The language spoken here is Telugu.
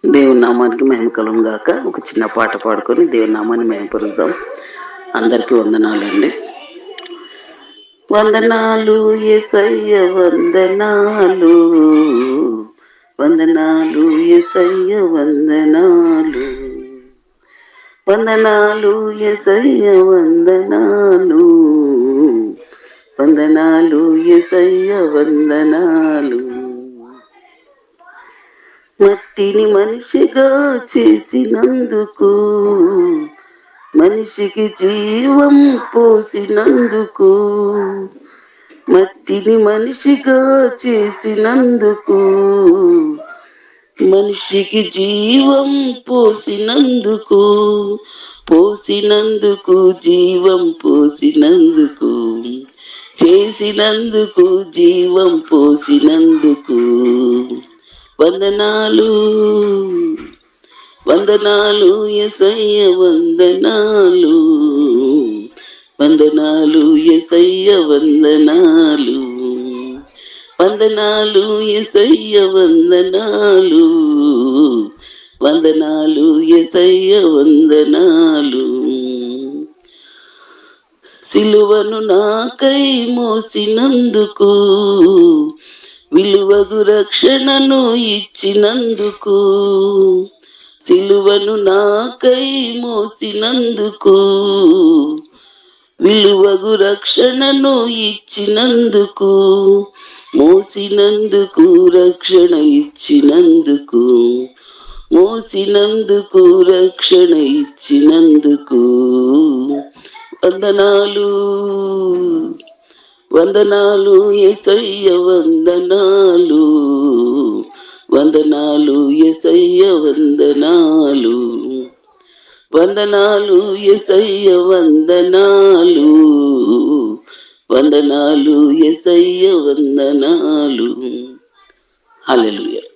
దేవుని నామానికి మహిమ కలుగును గాక. ఒక చిన్న పాట పాడుకొని దేవుని నామాన్ని మహిమపరుద్దాం. అందరికీ వందనాలండి. వందనాలు యేసయ్య వందనాలు, వందనాలు యేసయ్య వందనాలు, వందనాలు యేసయ్య వందనాలు, వందనాలు యేసయ్య వందనాలు. మట్టిని మనిషిగా చేసినందుకు, మనిషికి జీవం పోసినందుకు, మట్టిని మనిషిగా చేసినందుకు, మనిషికి జీవం పోసినందుకు, పోసినందుకు జీవం పోసినందుకు, చేసినందుకు జీవం పోసినందుకు వందనాలు, వందనాలు యేసయ్య వందనాలు, వందనాలు యేసయ్య వందనాలు, వందనాలు యేసయ్య వందనాలు, వందనాలు యేసయ్య వందనాలు. సిలువను నాకై మోసినందుకు, విలువగు రక్షణను ఇచ్చినందుకు, సిలువను నాకై మోసినందుకు, విలువగు రక్షణను ఇచ్చినందుకు, మోసినందుకు రక్షణ ఇచ్చినందుకు, మోసినందుకు రక్షణ ఇచ్చినందుకు వందనాలు, వందనాలు యేసయ్య వందనాలు, వందనాలు యేసయ్య వందనాలు, వందనాలు యేసయ్య వందనాలు, వందనాలు యేసయ్య వందనాలు. హల్లెలూయా.